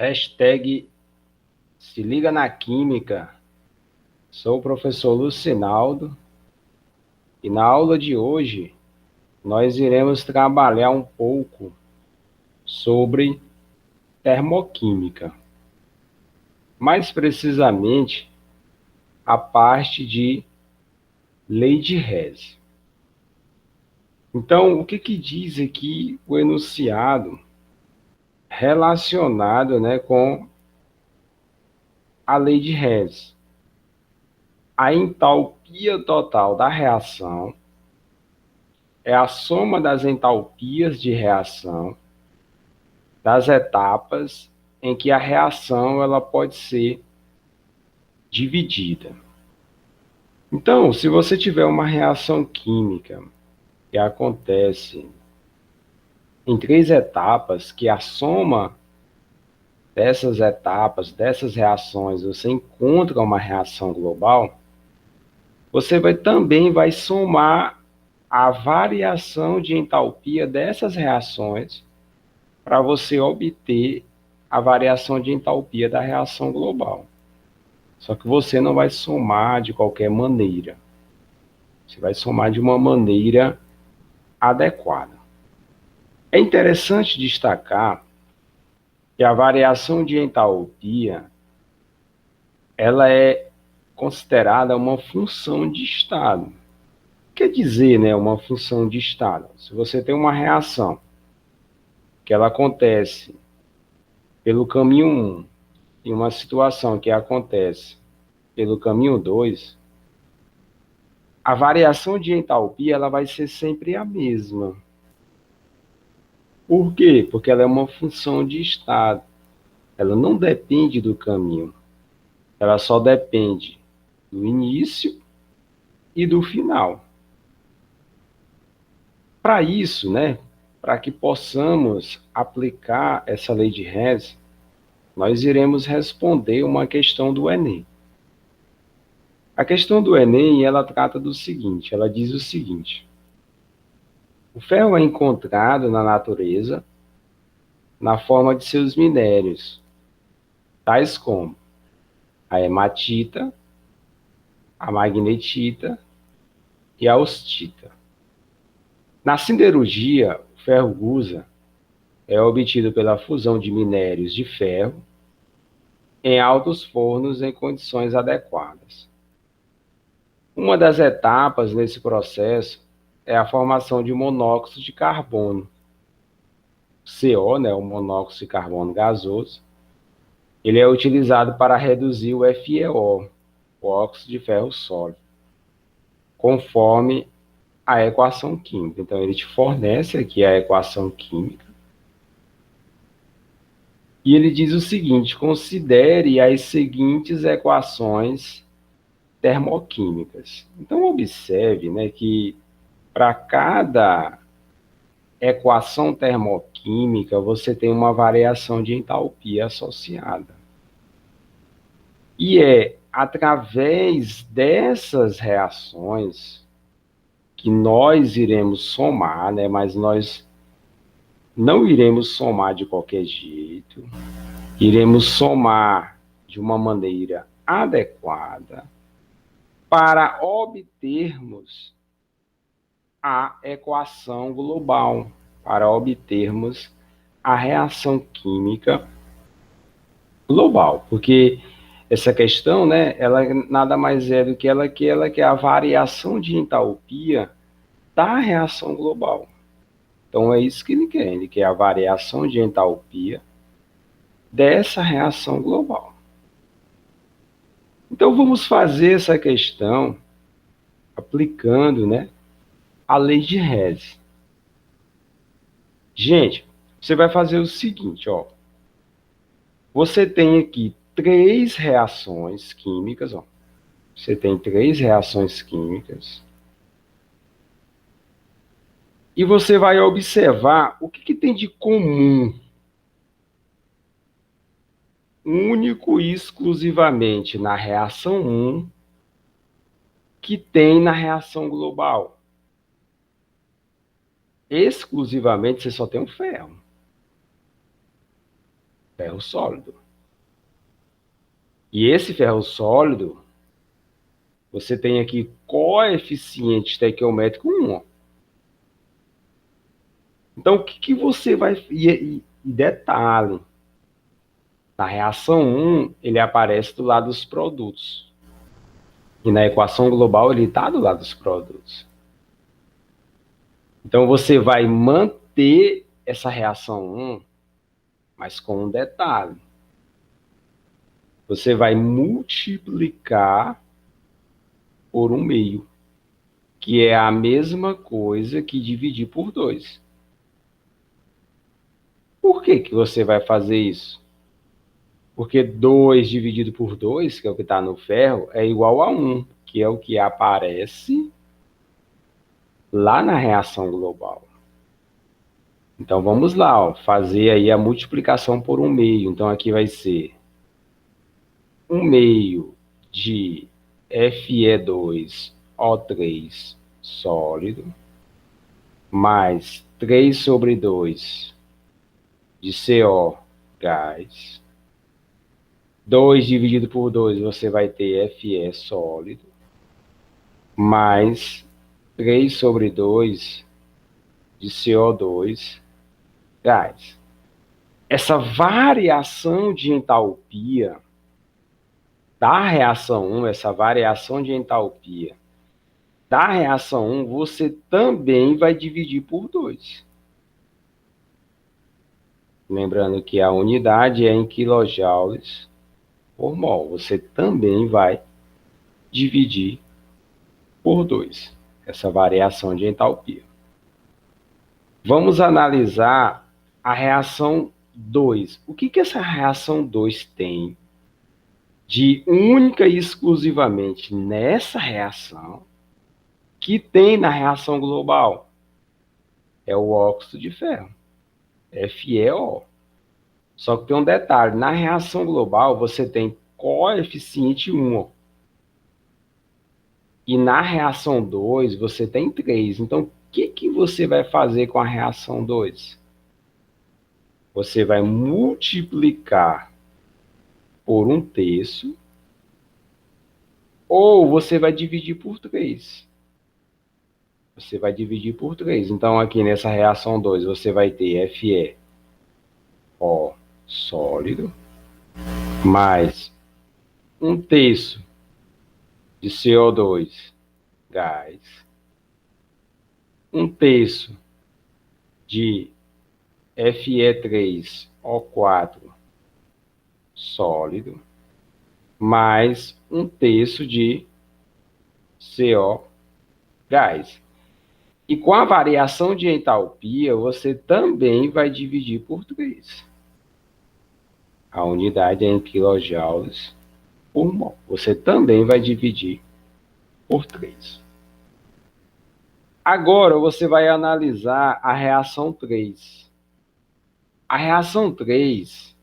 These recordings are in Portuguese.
Hashtag se liga na química. Sou o professor Lucinaldo e na aula de hoje nós iremos trabalhar um pouco sobre termoquímica. Mais precisamente, a parte de lei de Hess. Então, o que diz aqui o enunciado relacionado, com a lei de Hess? A entalpia total da reação é a soma das entalpias de reação das etapas em que a reação ela pode ser dividida. Então, se você tiver uma reação química que acontece em 3 etapas, que a soma dessas etapas, dessas reações, você encontra uma reação global, você também vai somar a variação de entalpia dessas reações para você obter a variação de entalpia da reação global. Só que você não vai somar de qualquer maneira. Você vai somar de uma maneira adequada. É interessante destacar que a variação de entalpia ela é considerada uma função de estado. Quer dizer, uma função de estado. Se você tem uma reação que ela acontece pelo caminho 1 e uma situação que acontece pelo caminho 2, a variação de entalpia ela vai ser sempre a mesma. Por quê? Porque ela é uma função de estado. Ela não depende do caminho. Ela só depende do início e do final. Para isso, para que possamos aplicar essa lei de Hess, nós iremos responder uma questão do Enem. A questão do Enem, ela trata do seguinte, ela diz o seguinte: o ferro é encontrado na natureza na forma de seus minérios, tais como a hematita, a magnetita e a austita. Na siderurgia, o ferro gusa é obtido pela fusão de minérios de ferro em altos fornos em condições adequadas. Uma das etapas nesse processo é a formação de monóxido de carbono. CO, o monóxido de carbono gasoso, ele é utilizado para reduzir o FeO, o óxido de ferro sólido, conforme a equação química. Então, ele te fornece aqui a equação química. E ele diz o seguinte: considere as seguintes equações termoquímicas. Então, observe que para cada equação termoquímica, você tem uma variação de entalpia associada. E é através dessas reações que nós iremos somar, mas nós não iremos somar de qualquer jeito, iremos somar de uma maneira adequada para obtermos a equação global, para obtermos a reação química global, porque essa questão, ela nada mais é do que ela que é a variação de entalpia da reação global. Então é isso que ele quer a variação de entalpia dessa reação global. Então vamos fazer essa questão aplicando, a lei de Hess. Gente, você vai fazer o seguinte, Você tem aqui 3 reações químicas, Você tem 3 reações químicas. E você vai observar o que tem de comum, único e exclusivamente na reação 1, que tem na reação global. Exclusivamente, você só tem um ferro. Ferro sólido. E esse ferro sólido, você tem aqui coeficiente estequiométrico 1. Então, o que você vai... E detalhe, na reação 1, ele aparece do lado dos produtos. E na equação global, ele está do lado dos produtos. Então, você vai manter essa reação 1, mas com um detalhe. Você vai multiplicar por 1/2, que é a mesma coisa que dividir por 2. Por que você vai fazer isso? Porque 2 dividido por 2, que é o que está no ferro, é igual a 1, que é o que aparece lá na reação global. Então, vamos lá, ó, fazer aí a multiplicação por 1/2. Então, aqui vai ser 1/2 de Fe2O3 sólido, mais 3/2 de CO gás. 2 dividido por 2, você vai ter Fe sólido, mais 3/2 de CO2 gás. Essa variação de entalpia da reação 1, essa variação de entalpia da reação 1, você também vai dividir por 2. Lembrando que a unidade é em quilojoules por mol. Você também vai dividir por 2, essa variação de entalpia. Vamos analisar a reação 2. O que essa reação 2 tem de única e exclusivamente nessa reação que tem na reação global? É o óxido de ferro, FeO. Só que tem um detalhe, na reação global você tem coeficiente 1. E na reação 2 você tem 3. Então, o que você vai fazer com a reação 2? Você vai multiplicar por 1/3, ou você vai dividir por 3. Você vai dividir por 3. Então, aqui nessa reação 2, você vai ter FeO sólido, mais 1/3 de CO2 gás, 1/3 de Fe3O4 sólido, mais 1/3 de CO gás. E com a variação de entalpia, você também vai dividir por 3. A unidade é em quilojoules por mol. Você também vai dividir por 3. Agora você vai analisar a reação 3. A reação 3,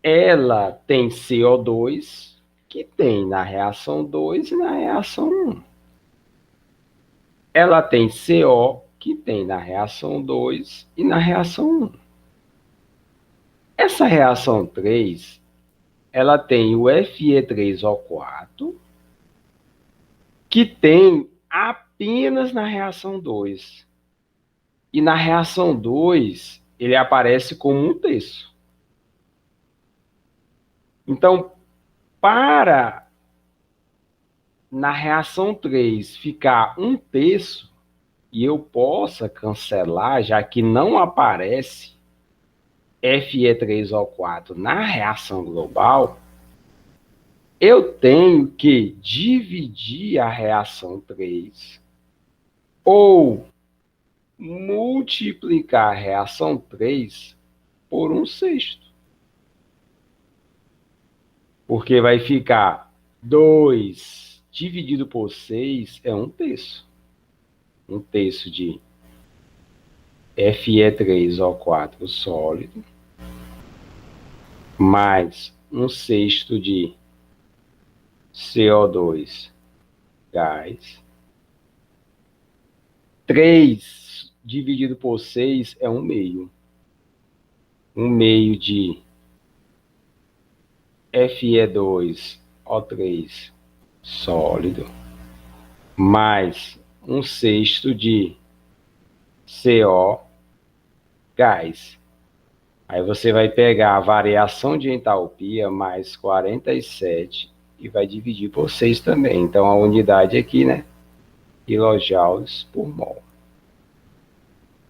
ela tem CO2, que tem na reação 2 e na reação 1. Ela tem CO, que tem na reação 2 e na reação 1. Essa reação 3, ela tem o Fe3O4, que tem apenas na reação 2. E na reação 2, ele aparece como 1/3. Então, para na reação 3 ficar 1/3, e eu possa cancelar, já que não aparece Fe3O4 na reação global, eu tenho que dividir a reação 3 ou multiplicar a reação 3 por 1/6. Porque vai ficar 2 dividido por 6 é 1/3. 1/3 de Fe3O4 sólido, mais 1/6 de CO2 gás. 3 dividido por 6 é 1/2. um meio de Fe2O3 sólido, mais um sexto de CO gás. Aí você vai pegar a variação de entalpia mais 47 e vai dividir por 6 também. Então a unidade aqui, né? Quilojoules por mol.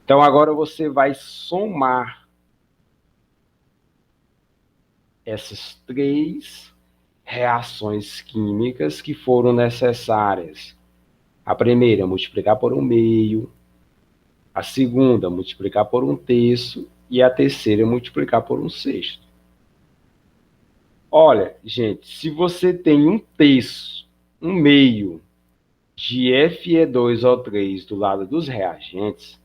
Então agora você vai somar essas 3 reações químicas que foram necessárias. A primeira, multiplicar por 1/2. A segunda, multiplicar por 1/3. E a terceira, multiplicar por 1/6. Olha, gente, se você tem 1/3, 1/2 de Fe2O3 do lado dos reagentes,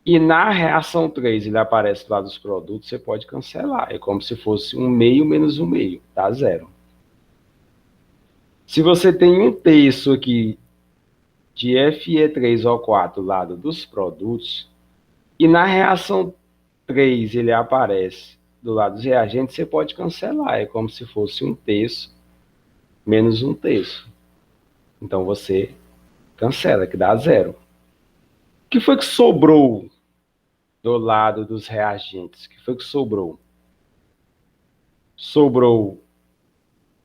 e na reação 3 ele aparece do lado dos produtos, você pode cancelar. É como se fosse 1/2 menos 1/2, dá 0. Se você tem 1/3 aqui de Fe3O4 do lado dos produtos, e na reação 3 ele aparece do lado dos reagentes, você pode cancelar. É como se fosse 1/3 menos 1/3. Então você cancela, que dá 0. O que foi que sobrou do lado dos reagentes? O que foi que sobrou? Sobrou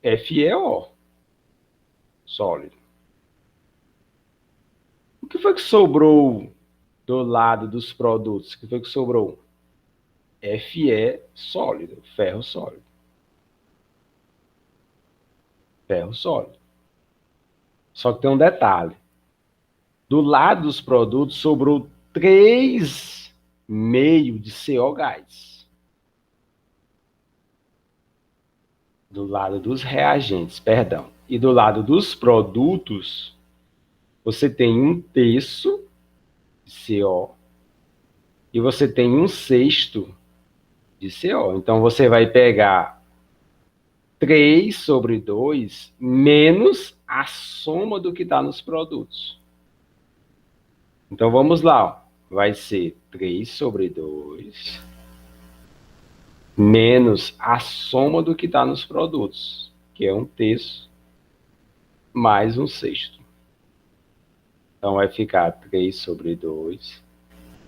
FeO, sólido. O que foi que sobrou do lado dos produtos? O que foi que sobrou? Fe sólido, ferro sólido. Ferro sólido. Só que tem um detalhe. Do lado dos produtos sobrou 3,5 de CO gás. Do lado dos reagentes, perdão. E do lado dos produtos, você tem 1/3 de CO e você tem 1/6 de CO. Então, você vai pegar 3/2 menos a soma do que está nos produtos. Então, vamos lá. Ó. Vai ser 3/2 menos a soma do que está nos produtos, que é 1/3 mais 1/6. Então, vai ficar 3/2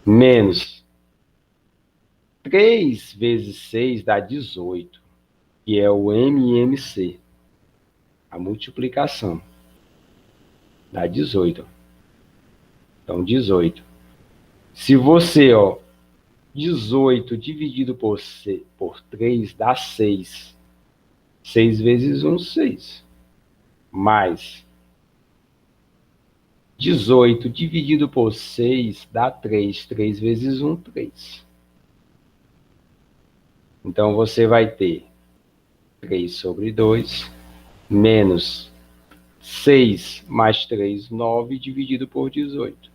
menos 3 vezes 6 dá 18, que é o MMC, a multiplicação. Dá 18. Então, 18. Se você, 18 dividido por 3 dá 6. 6 vezes 1, 6. Mais 18 dividido por 6 dá 3. 3 vezes 1, 3. Então, você vai ter 3/2 menos 6 mais 3, 9 dividido por 18.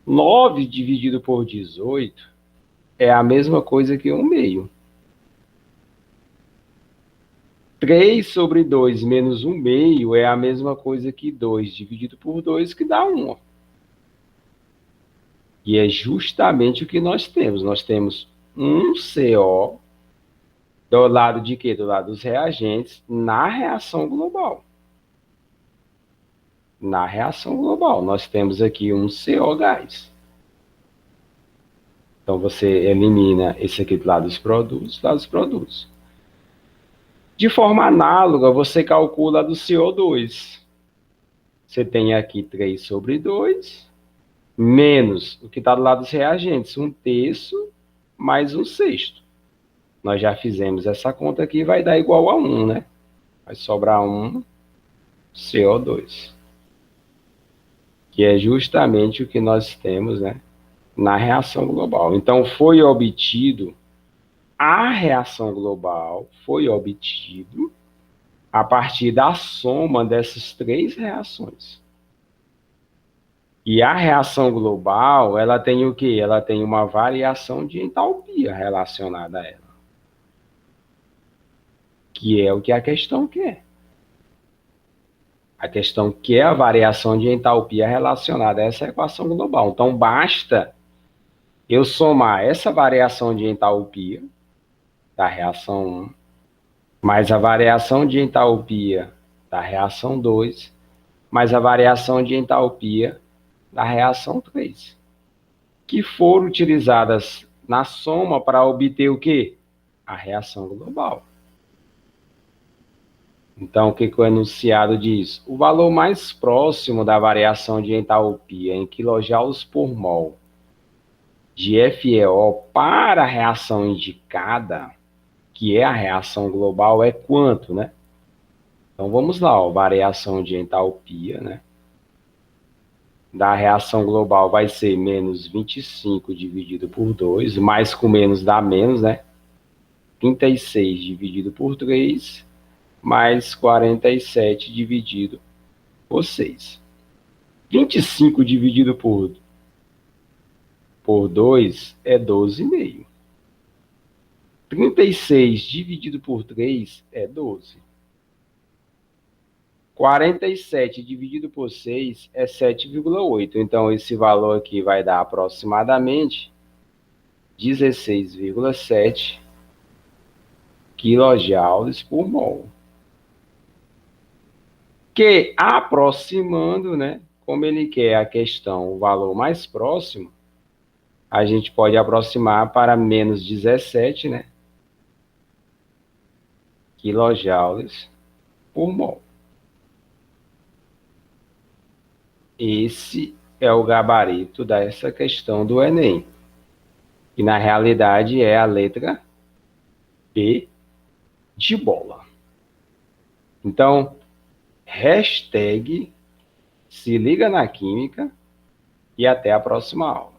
9 dividido por 18 é a mesma coisa que 1/2. 3/2 menos 1/2 é a mesma coisa que 2 dividido por 2, que dá 1. E é justamente o que nós temos. Nós temos um CO do lado de quê? Do lado dos reagentes na reação global. Na reação global, nós temos aqui um CO gás. Então, você elimina esse aqui do lado dos produtos, De forma análoga, você calcula a do CO2. Você tem aqui 3/2, menos o que está do lado dos reagentes, 1/3 mais 1/6. Nós já fizemos essa conta aqui, vai dar igual a 1, né? Vai sobrar 1 CO2. Que é justamente o que nós temos, né, na reação global. Então, a reação global foi obtido a partir da soma dessas 3 reações. E a reação global, ela tem o quê? Ela tem uma variação de entalpia relacionada a ela. Que é o que a questão quer. A questão quer a variação de entalpia relacionada a essa equação global. Então, basta eu somar essa variação de entalpia da reação 1, mais a variação de entalpia da reação 2, mais a variação de entalpia da reação 3, que foram utilizadas na soma para obter o quê? A reação global. Então, o que o enunciado diz? O valor mais próximo da variação de entalpia em quilojoules por mol de FeO para a reação indicada, que é a reação global, é quanto, né? Então, vamos lá, ó, variação de entalpia, né? Da reação global vai ser menos 25 dividido por 2, mais com menos dá menos, né? 36 dividido por 3, mais 47 dividido por 6. 25 dividido por 2 é 12,5. 36 dividido por 3 é 12. 47 dividido por 6 é 7,8. Então, esse valor aqui vai dar aproximadamente 16,7 quilojoules por mol. Que, aproximando, né, como ele quer a questão, o valor mais próximo, a gente pode aproximar para menos 17, né, quilojoules por mol. Esse é o gabarito dessa questão do Enem, que na realidade é a letra B de bola. Então, hashtag se liga na química e até a próxima aula.